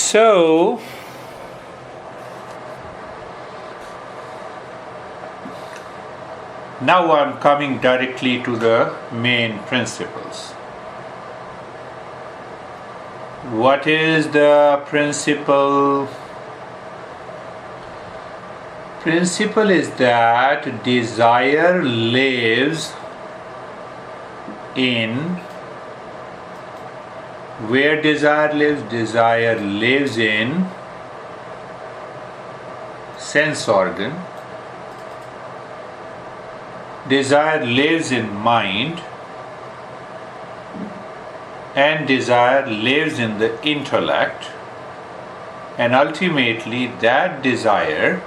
So, now I'm coming directly to the main principles. What is the principle? Principle is that desire lives in, where desire lives? Desire lives in sense organ. Desire lives in mind, and desire lives in the intellect, and ultimately that desire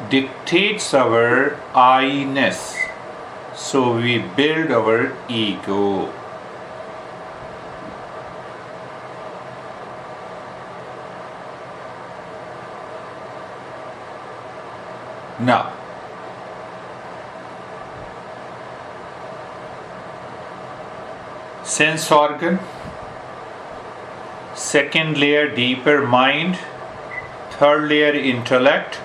dictates our I-ness. So we build our ego. Now, sense organ, second layer deeper mind, third layer intellect,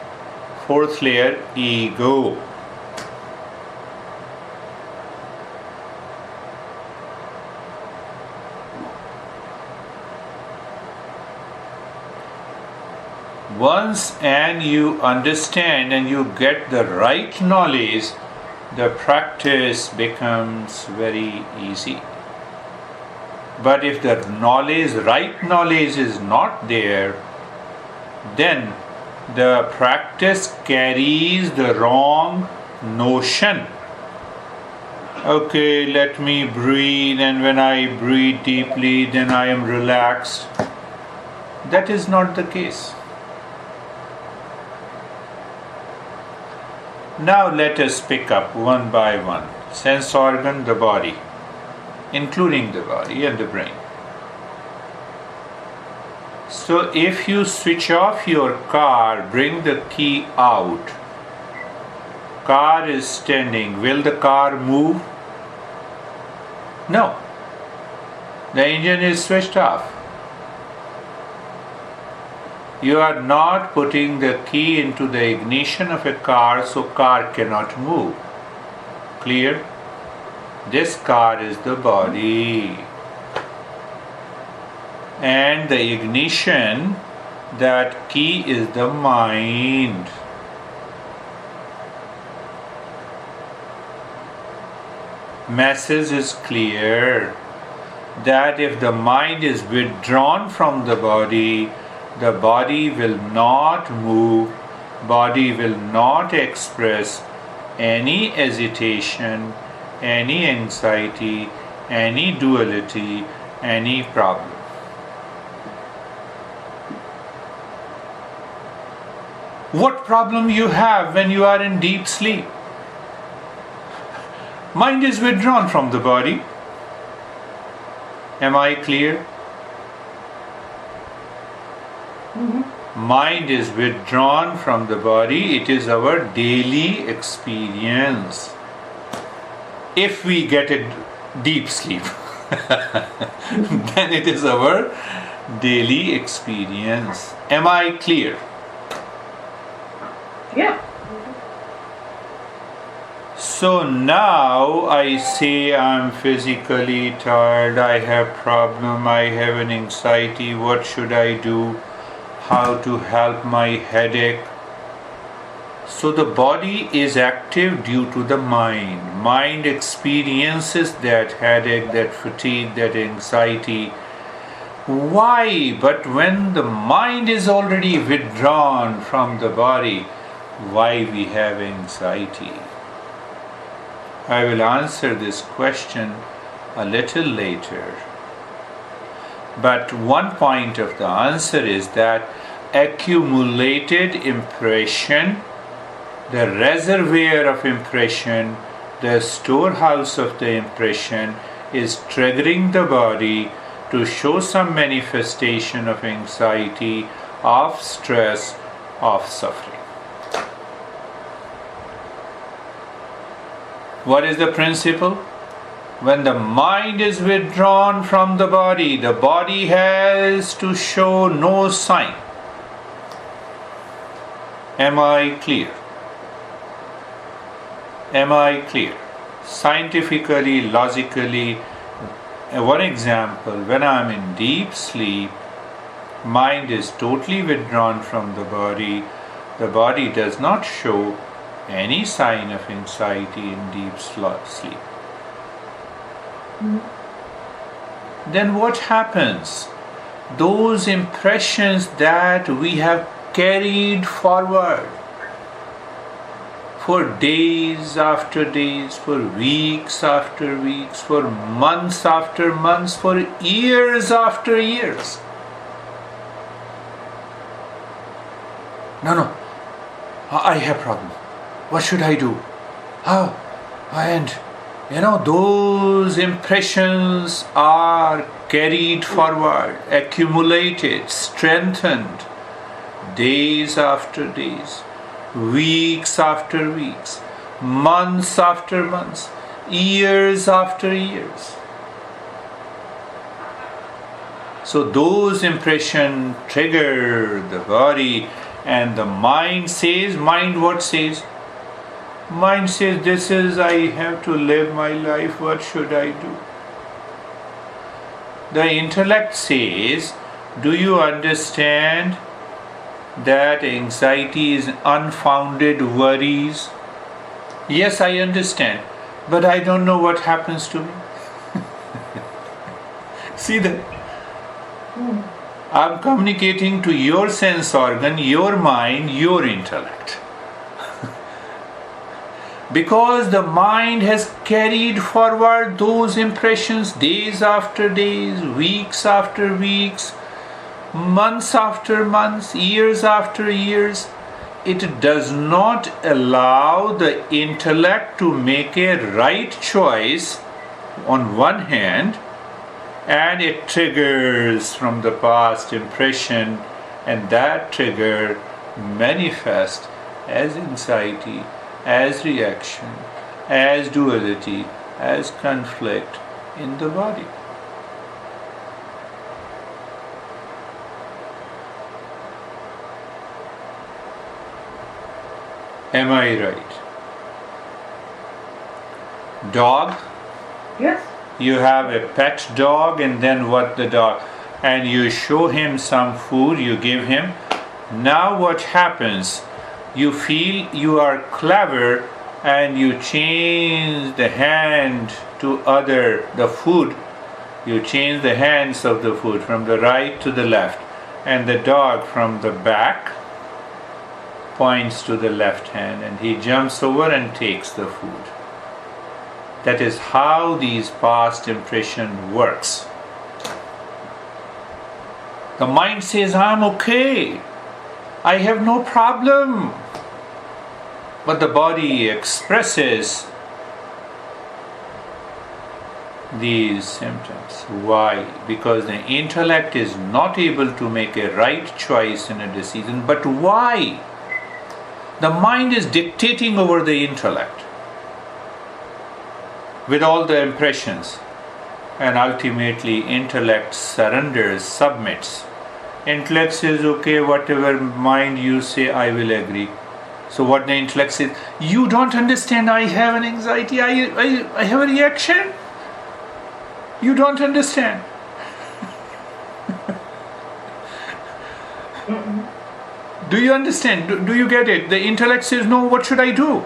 fourth layer ego. Once and you understand and you get the right knowledge, the practice becomes very easy. But if the right knowledge is not there, then the practice carries the wrong notion. Okay, let me breathe, and when I breathe deeply, then I am relaxed. That is not the case. Now let us pick up one by one. Sense organ, the body, including the body and the brain. So if you switch off your car, bring the key out. Car is standing. Will the car move? No. The engine is switched off. You are not putting the key into the ignition of a car, so car cannot move. Clear? This car is the body. And the ignition, that key is the mind. Message is clear that if the mind is withdrawn from the body will not move, body will not express any agitation, any anxiety, any duality, any problem. What problem you have when you are in deep sleep? Mind is withdrawn from the body. Am I clear? Mind is withdrawn from the body. It is our daily experience. If we get a deep sleep, then it is our daily experience. Am I clear? Yeah. So now I say I'm physically tired, I have problem, I have an anxiety, what should I do? How to help my headache? So the body is active due to the mind. Mind experiences that headache, that fatigue, that anxiety. Why? But when the mind is already withdrawn from the body, why we have anxiety? I will answer this question a little later. But one point of the answer is that accumulated impression, the reservoir of impression, the storehouse of the impression is triggering the body to show some manifestation of anxiety, of stress, of suffering. What is the principle? When the mind is withdrawn from the body has to show no sign. Am I clear? Am I clear? Scientifically, logically, one example, when I am in deep sleep, mind is totally withdrawn from the body does not show any sign of anxiety in deep sleep. Then what happens? Those impressions that we have carried forward for days after days, for weeks after weeks, for months after months, for years after years. No, I have problem. What should I do? How? And those impressions are carried forward, accumulated, strengthened, days after days, weeks after weeks, months after months, years after years. So those impressions trigger the body, and the mind what says? Mind says, I have to live my life, what should I do? The intellect says, do you understand that anxiety is unfounded worries? Yes, I understand, but I don't know what happens to me. See that? I'm communicating to your sense organ, your mind, your intellect. Because the mind has carried forward those impressions days after days, weeks after weeks, months after months, years after years, it does not allow the intellect to make a right choice on one hand, and it triggers from the past impression, and that trigger manifests as anxiety, as reaction, as duality, as conflict in the body. Am I right? Dog? Yes. You have a pet dog, and then what the dog? And you show him some food, you give him. Now what happens? You feel you are clever and you change the hand to the food. You change the hands of the food from the right to the left, and the dog from the back points to the left hand, and he jumps over and takes the food. That is how these past impression works. The mind says, I'm okay, I have no problem. But the body expresses these symptoms. Why? Because the intellect is not able to make a right choice in a decision. But why? The mind is dictating over the intellect with all the impressions, and ultimately intellect surrenders, submits. Intellect says, okay, whatever mind you say, I will agree. So what the intellect says, you don't understand, I have an anxiety, I have a reaction. You don't understand. Do you understand? Do you get it? The intellect says, no, what should I do?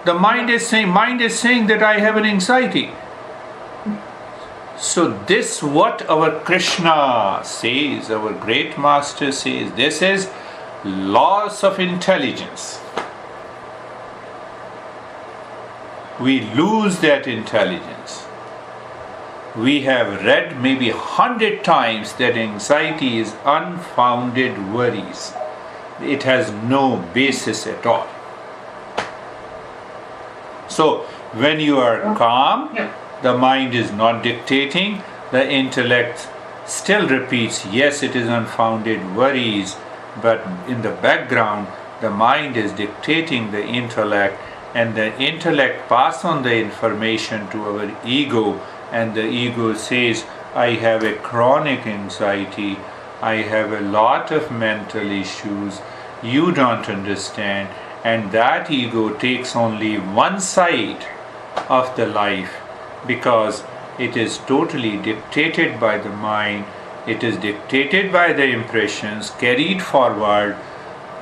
The mind is saying that I have an anxiety. So this what our Krishna says, our great master says, this is loss of intelligence. We lose that intelligence. We have read maybe 100 times that anxiety is unfounded worries. It has no basis at all. So when you are calm, the mind is not dictating, the intellect still repeats, yes, it is unfounded worries, but in the background, the mind is dictating the intellect, and the intellect pass on the information to our ego, and the ego says, I have a chronic anxiety, I have a lot of mental issues, you don't understand, and that ego takes only one side of the life because it is totally dictated by the mind, it is dictated by the impressions carried forward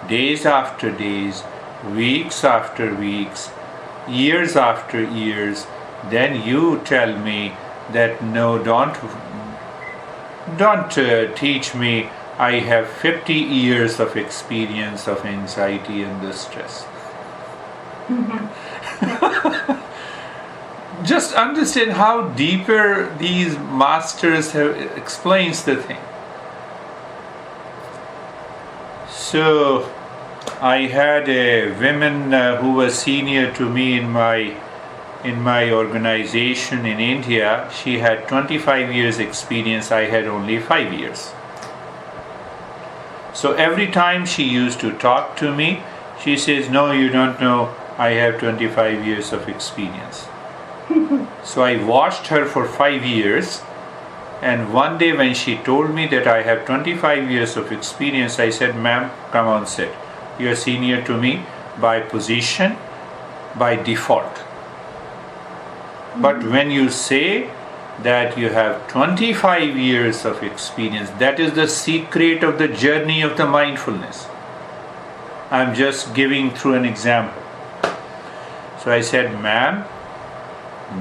days after days, weeks after weeks, years after years. Then you tell me that no, don't teach me. I have 50 years of experience of anxiety and distress. Just understand how deeper these masters have explains the thing. So I had a woman who was senior to me in my organization in India. She had 25 years experience, I had only 5 years. So every time she used to talk to me, she says, no, you don't know, I have 25 years of experience. So I watched her for 5 years, and one day when she told me that I have 25 years of experience, I said, ma'am, come on, sit. You are senior to me by position, by default. But when you say that you have 25 years of experience, that is the secret of the journey of the mindfulness. I'm just giving through an example. So I said, ma'am,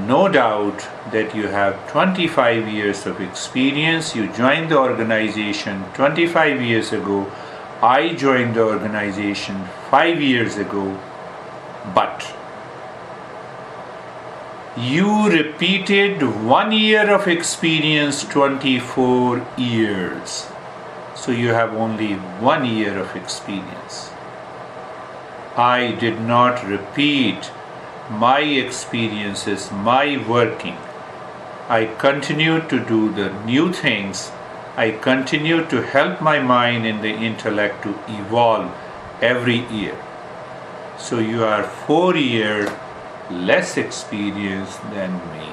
no doubt that you have 25 years of experience. You joined the organization 25 years ago. I joined the organization 5 years ago. But you repeated 1 year of experience 24 years. So you have only 1 year of experience. I did not repeat my experiences, my working. I continued to do the new things. I continued to help my mind and the intellect to evolve every year. So you are 4 years less experienced than me.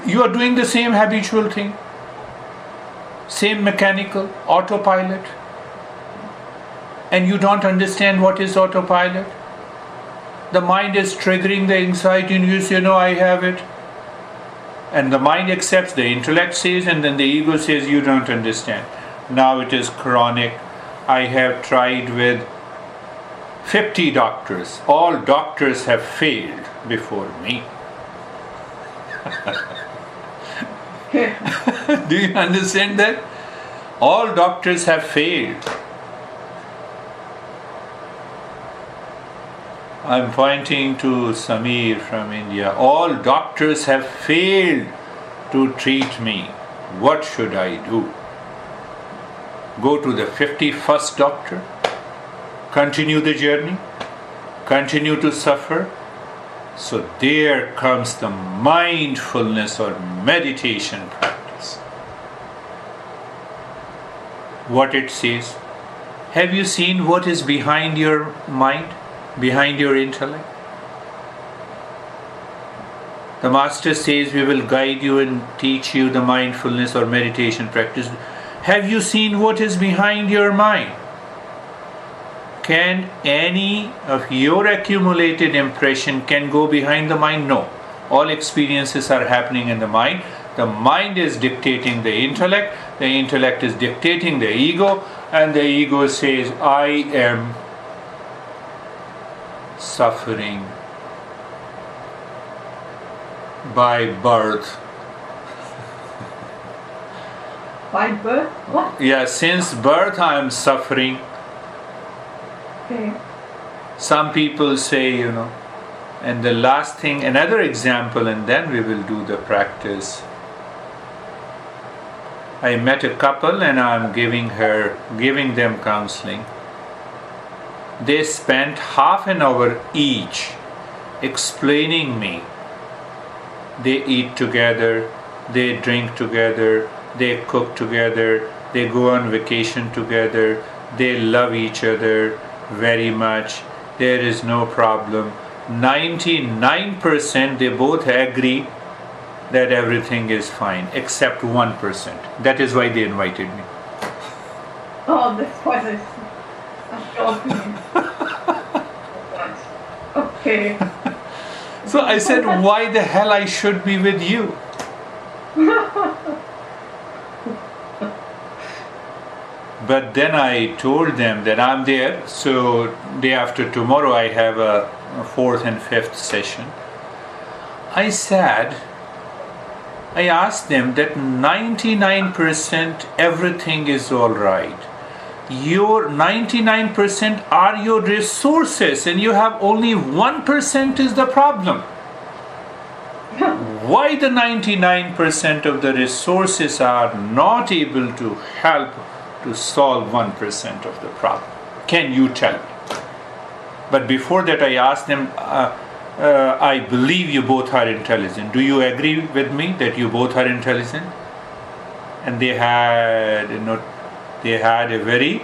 You are doing the same habitual thing, same mechanical, autopilot. And you don't understand what is autopilot. The mind is triggering the anxiety and you say, no, I have it. And the mind accepts, the intellect says, and then the ego says, you don't understand. Now it is chronic. I have tried with 50 doctors. All doctors have failed before me. Do you understand that? All doctors have failed. I'm pointing to Samir from India. All doctors have failed to treat me. What should I do? Go to the 51st doctor? Continue the journey? Continue to suffer? So there comes the mindfulness or meditation practice. What it says? Have you seen what is behind your mind? Behind your intellect? The Master says we will guide you and teach you the mindfulness or meditation practice. Have you seen what is behind your mind? Can any of your accumulated impression can go behind the mind? No. All experiences are happening in the mind. The mind is dictating the intellect is dictating the ego, and the ego says, I am suffering by birth. By birth? What? Yeah, since birth I am suffering. Okay. Some people say, and the last thing, another example, and then we will do the practice. I met a couple and I'm giving them counseling. They spent half an hour each explaining me. They eat together, they drink together, they cook together, they go on vacation together, they love each other very much, there is no problem. 99% they both agree that everything is fine, except 1%. That is why they invited me. Oh, this was a shocking. Okay. So I said, why the hell I should be with you? But then I told them that I'm there, so day after tomorrow I have a fourth and fifth session. I asked them that 99% everything is all right. Your 99% are your resources, and you have only 1% is the problem. Why the 99% of the resources are not able to help to solve 1% of the problem? Can you tell me? But before that I asked them, I believe you both are intelligent. Do you agree with me that you both are intelligent? And they had a very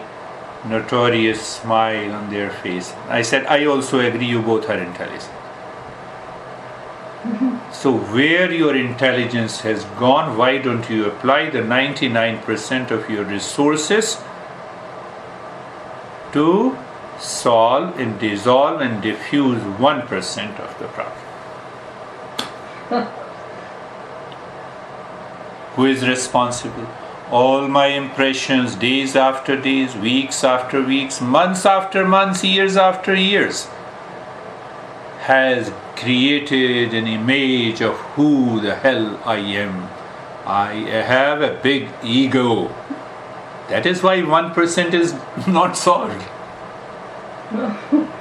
notorious smile on their face. I said, I also agree you both are intelligent. So where your intelligence has gone, why don't you apply the 99% of your resources to solve and dissolve and diffuse 1% of the problem? Who is responsible? All my impressions, days after days, weeks after weeks, months after months, years after years, has created an image of who the hell I am. I have a big ego. That is why 1% is not solved.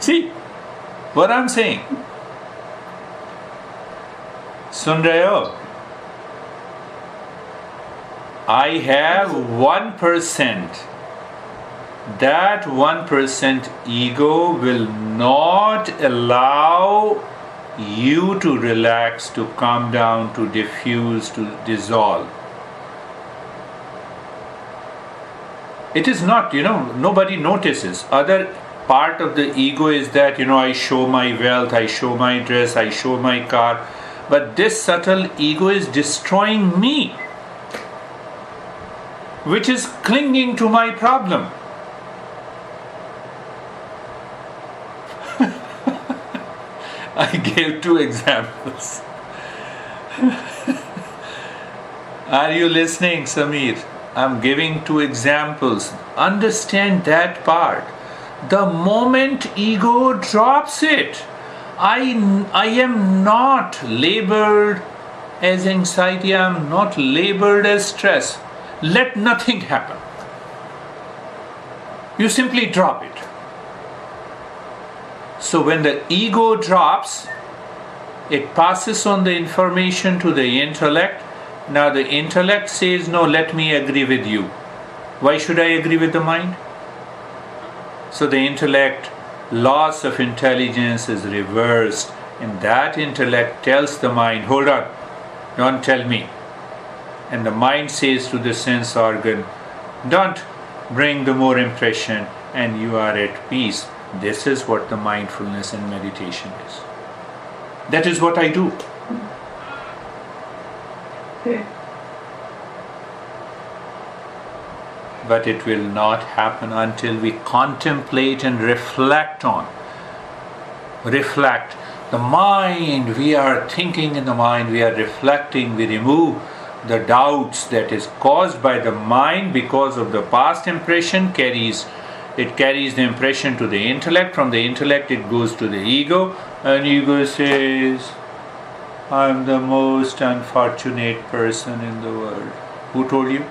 See what I'm saying? Sundayo, I have 1%. That 1% ego will not allow you to relax, to calm down, to diffuse, to dissolve. It is not, nobody notices. Other part of the ego is that, I show my wealth, I show my dress, I show my car. But this subtle ego is destroying me, which is clinging to my problem. I gave 2 examples. Are you listening, Samir? I'm giving 2 examples. Understand that part. The moment ego drops it, I am not labeled as anxiety, I am not labeled as stress. Let nothing happen. You simply drop it. So when the ego drops, it passes on the information to the intellect. Now the intellect says, no, let me agree with you. Why should I agree with the mind? So the intellect, loss of intelligence is reversed, and that intellect tells the mind, hold on, don't tell me. And the mind says to the sense organ, don't bring the more impression, and you are at peace. This is what the mindfulness and meditation is. That is what I do. But it will not happen until we contemplate and reflect on. Reflect. The mind, we are thinking in the mind, we are reflecting, we remove the doubts that is caused by the mind because of the past impression, it carries the impression to the intellect. From the intellect it goes to the ego, and ego says, I'm the most unfortunate person in the world. Who told you?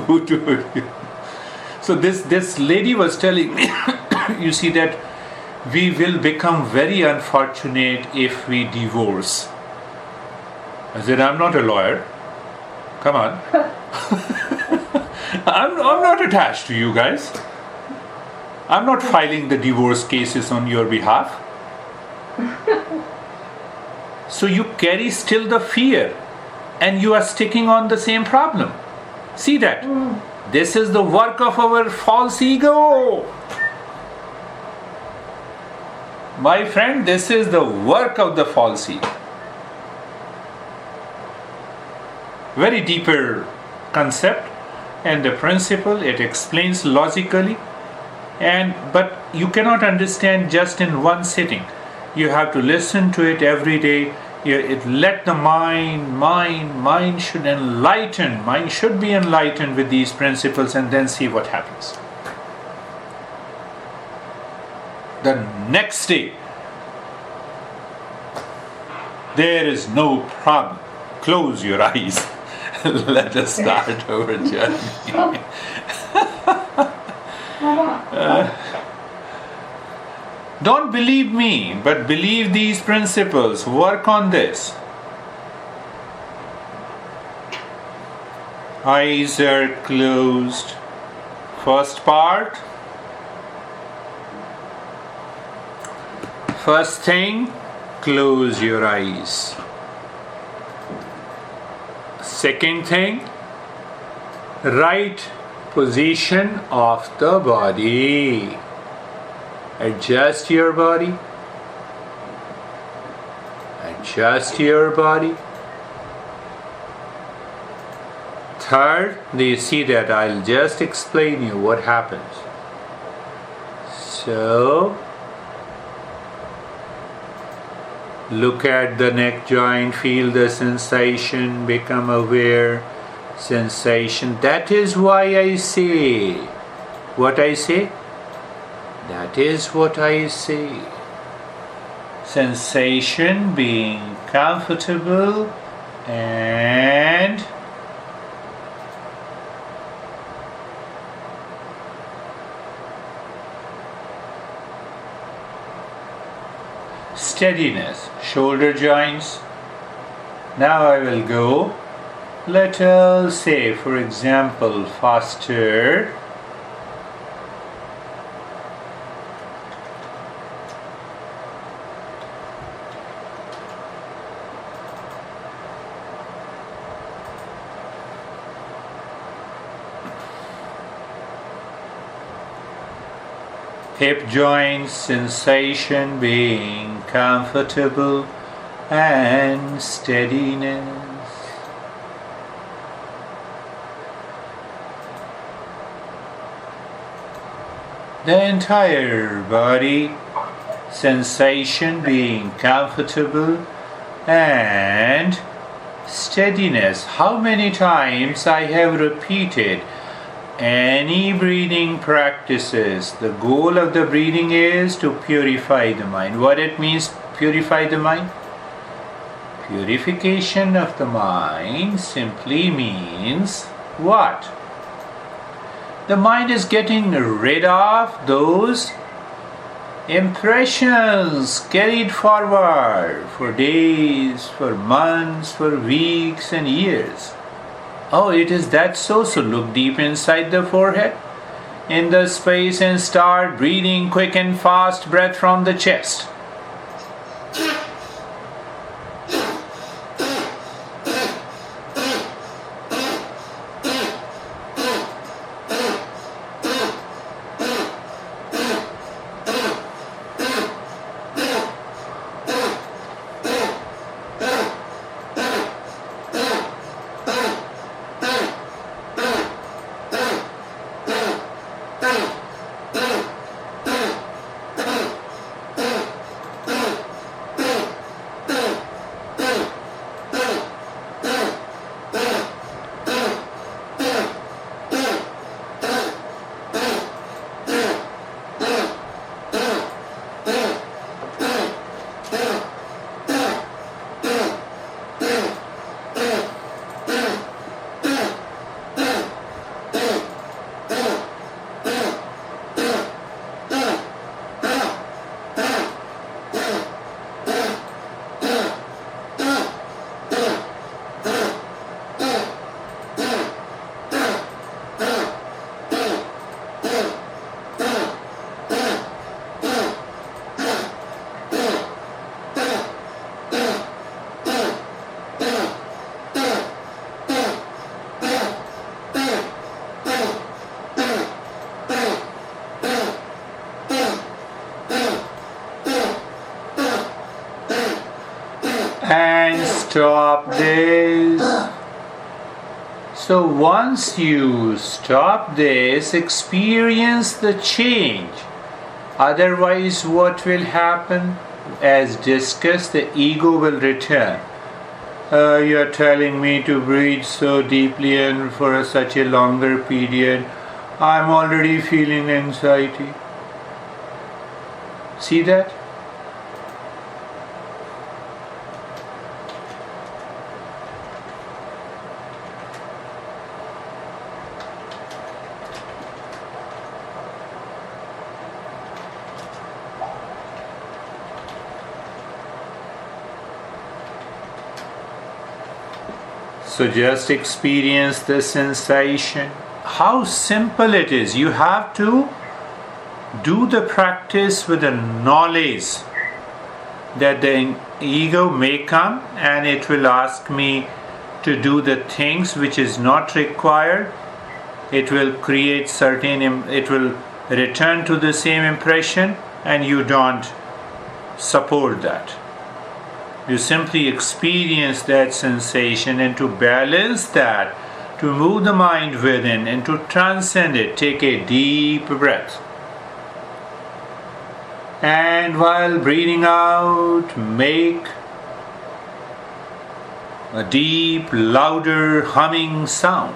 Who told you? So this lady was telling me, you see that we will become very unfortunate if we divorce. I said, I'm not a lawyer. Come on. I'm not attached to you guys. I'm not filing the divorce cases on your behalf. So you carry still the fear, and you are sticking on the same problem. See that? This is the work of our false ego. My friend, this is the work of the false ego. Very deeper concept and the principle, it explains logically, but you cannot understand just in one sitting. You have to listen to it every day. Let the mind should enlighten. Mind should be enlightened with these principles, and then see what happens. The next day, there is no problem. Close your eyes. Let us start our journey. Don't believe me, but believe these principles. Work on this. Eyes are closed. First part. First thing, close your eyes. Second thing, right position of the body. Adjust your body. Adjust your body. Third, do you see that? I'll just explain you what happens. So, look at the neck joint, feel the sensation, become aware. Sensation. That is why I say what I say. That is what I say. Sensation being comfortable and steadiness. Shoulder joints. Now I will go. Let us say, for example, faster. Hip joints, sensation being comfortable and steadiness. The entire body, sensation being comfortable and steadiness. How many times I have repeated any breathing practices, the goal of the breathing is to purify the mind. What it means, purify the mind? Purification of the mind simply means what? The mind is getting rid of those impressions carried forward for days, for months, for weeks and years. Oh, it is that so? So look deep inside the forehead, in the space, and start breathing quick and fast breath from the chest. and stop this. So once you stop this, experience the change. Otherwise, what will happen? As discussed, the ego will return. You are telling me to breathe so deeply and for such a longer period. I'm already feeling anxiety. See that? So just experience the sensation. How simple it is. You have to do the practice with the knowledge that the ego may come and it will ask me to do the things which is not required. It will create it will return to the same impression and you don't support that. You simply experience that sensation, and to balance that, to move the mind within and to transcend it, take a deep breath. And while breathing out, make a deep, louder humming sound.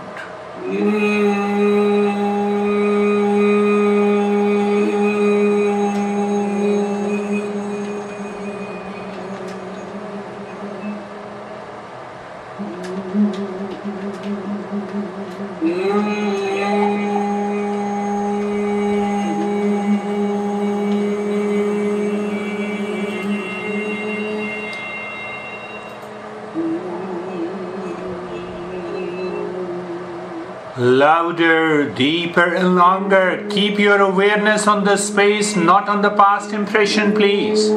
Louder, deeper and longer. Keep your awareness on the space, not on the past impression, please.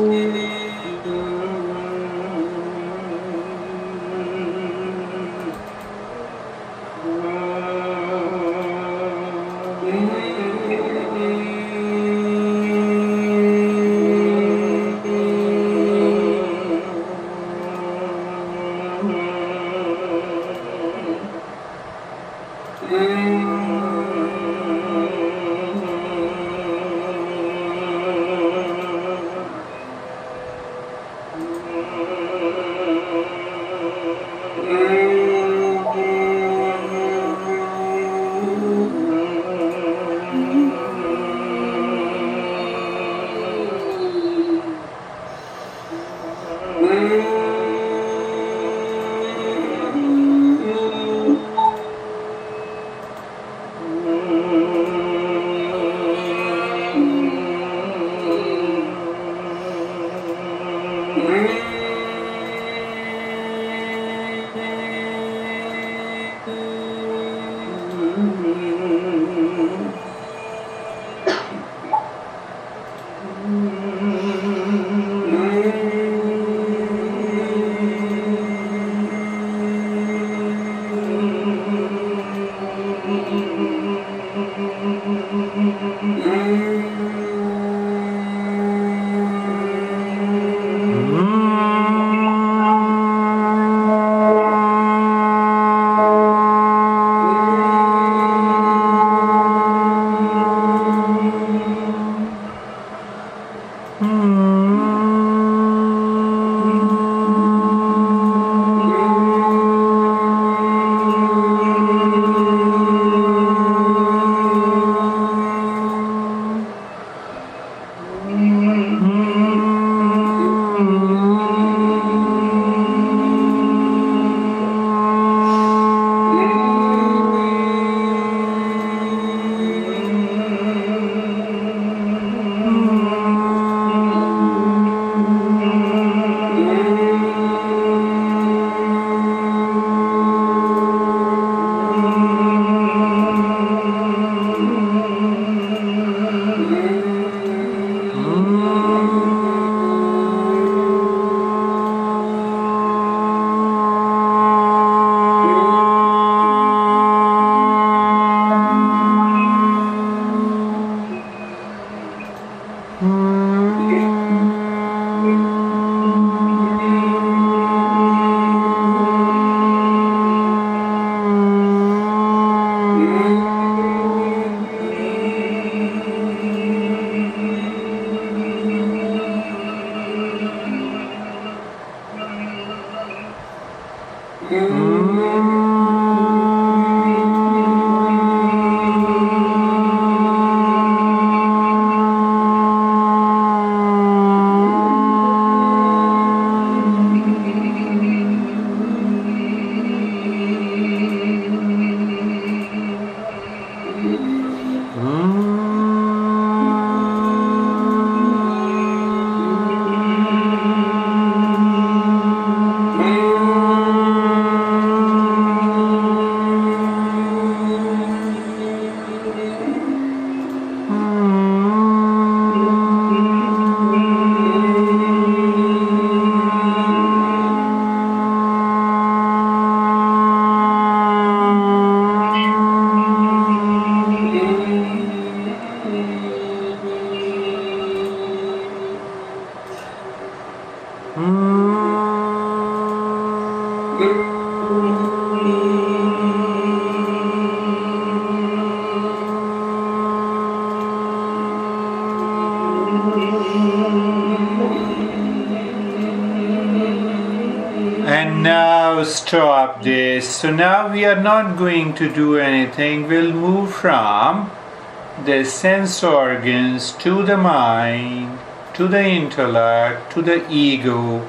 And now stop this. So now we are not going to do anything. We'll move from the sense organs to the mind, to the intellect, to the ego,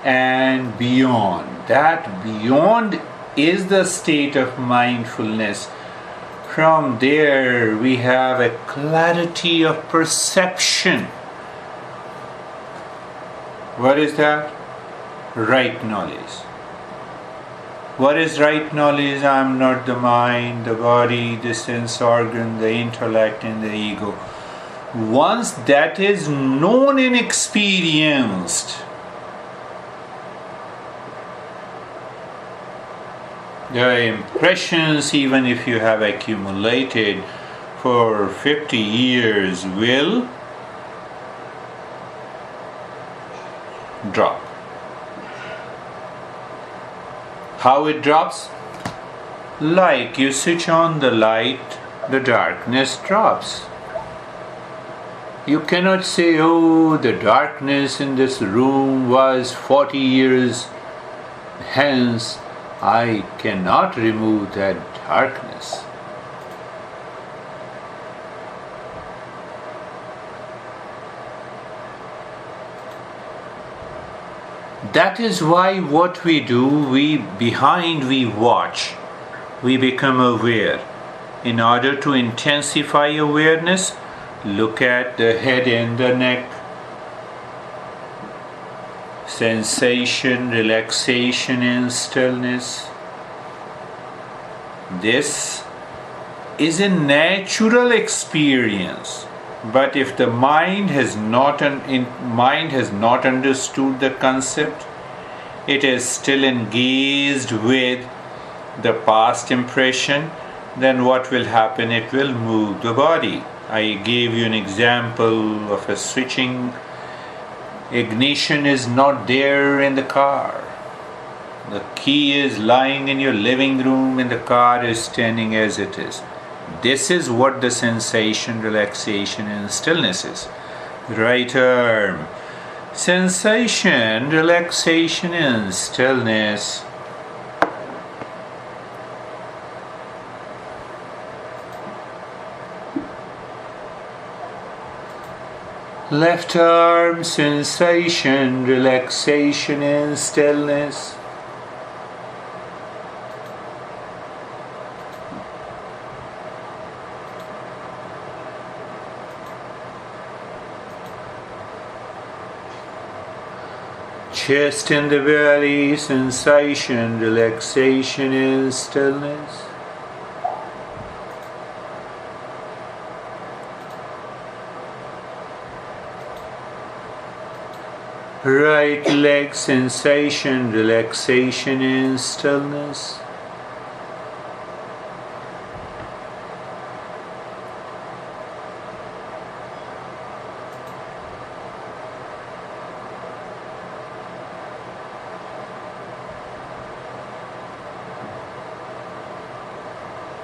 and beyond. That beyond is the state of mindfulness. From there we have a clarity of perception. What is that? Right knowledge. What is right knowledge? I am not the mind, the body, the sense organ, the intellect, and the ego. Once that is known and experienced, the impressions, even if you have accumulated for 50 years, will drop. How it drops? Like you switch on the light, the darkness drops. You cannot say, oh, the darkness in this room was 40 years hence. I cannot remove that darkness. That is why what we do, we watch, we become aware. In order to intensify awareness, look at the head and the neck. Sensation, relaxation, and stillness. This is a natural experience. But if the mind has not understood the concept, it is still engaged with the past impression, then what will happen? It will move the body. I gave you an example of a switching. Ignition is not there in the car. The key is lying in your living room and the car is standing as it is. This is what the sensation, relaxation, and stillness is. Right arm. Sensation, relaxation, and stillness. Left arm, sensation, relaxation, and stillness. Chest and the belly, sensation, relaxation, and stillness. Right leg, sensation, relaxation, and stillness.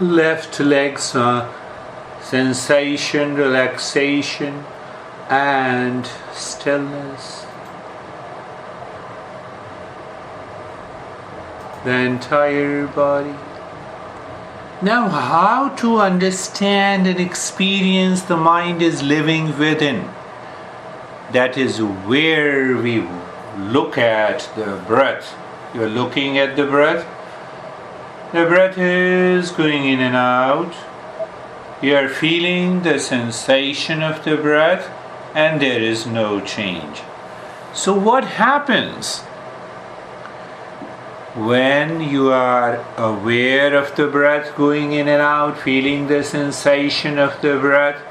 Left leg, sensation, relaxation, and stillness. the entire body. Now, how to understand and experience the mind is living within? That is where we look at the breath. You're looking at the breath. The breath is going in and out. You are feeling the sensation of the breath, and there is no change. So what happens when you are aware of the breath going in and out, feeling the sensation of the breath?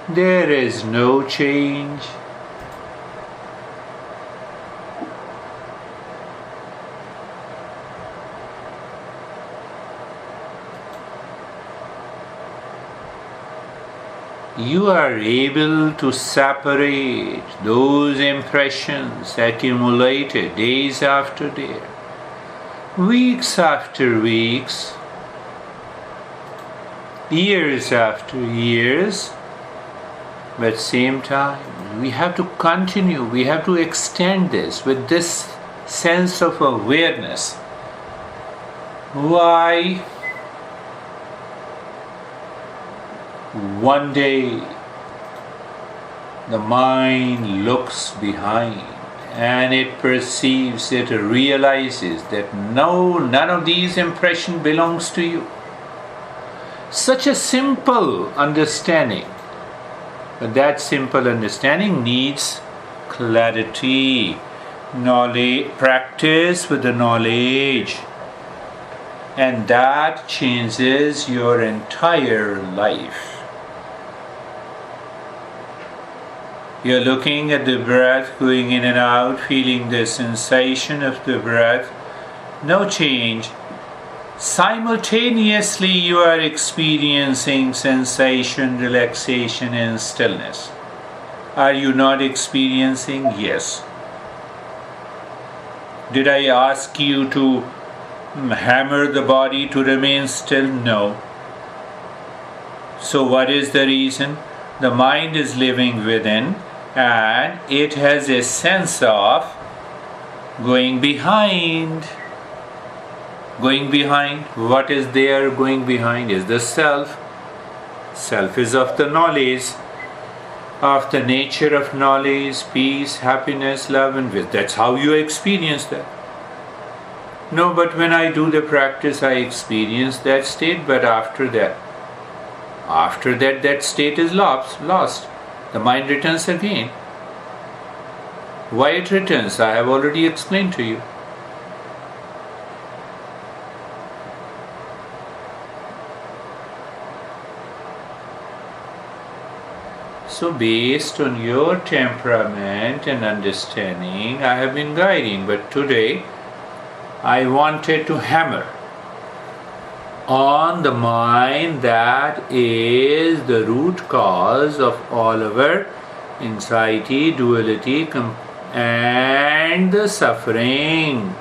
There is no change. You are able to separate those impressions accumulated days after day, weeks after weeks, years after years. But at the same time, we have to continue, we have to extend this with this sense of awareness. Why? One day the mind looks behind and it perceives, it realizes that no, none of these impressions belongs to you. Such a simple understanding, but that simple understanding needs clarity, knowledge, practice with the knowledge, and that changes your entire life. You're looking at the breath going in and out, feeling the sensation of the breath. No change. Simultaneously, you are experiencing sensation, relaxation, and stillness. Are you not experiencing? Yes. Did I ask you to hammer the body to remain still? No. So, what is the reason? The mind is living within, and it has a sense of going behind. Going behind. What is there going behind is the self. Self is of the knowledge, of the nature of knowledge, peace, happiness, love, and wisdom. That's how you experience that. No, but when I do the practice, I experience that state, but after that, that state is lost. The mind returns again. Why it returns, I have already explained to you. So based on your temperament and understanding, I have been guiding, but today I wanted to hammer on the mind that is the root cause of all our anxiety, duality, and the suffering.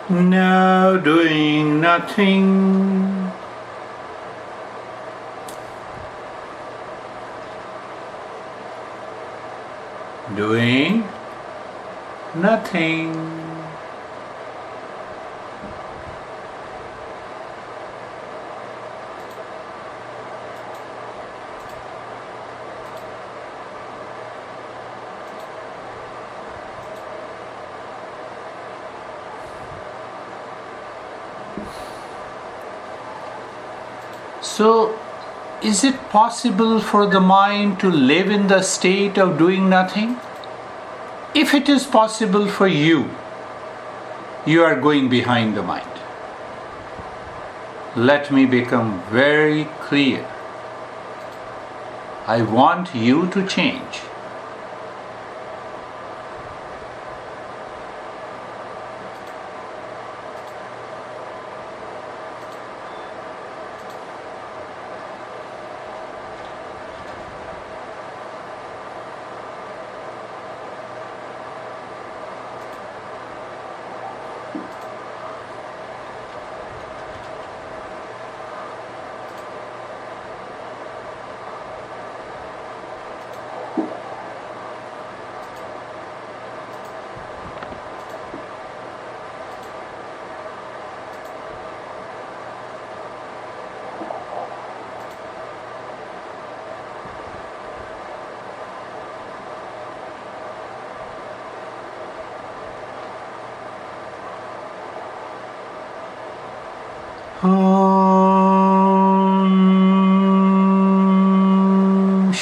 Now doing nothing. Doing nothing. So, is it possible for the mind to live in the state of doing nothing? If it is possible for you, you are going behind the mind. Let me become very clear. I want you to change.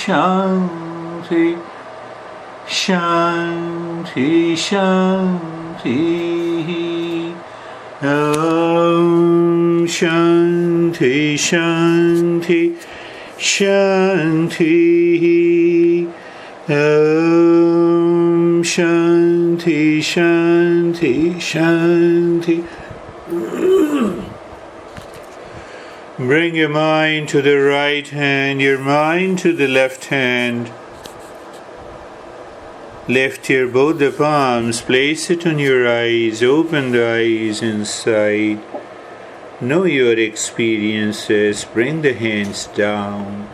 Shanti, Shanti, Shanti. Om Shanti, Shanti, Shanti. Om Shanti, Shanti, Shanti. Bring your mind to the right hand, your mind to the left hand. Lift your both the palms, place it on your eyes, open the eyes inside. Know your experiences, bring the hands down.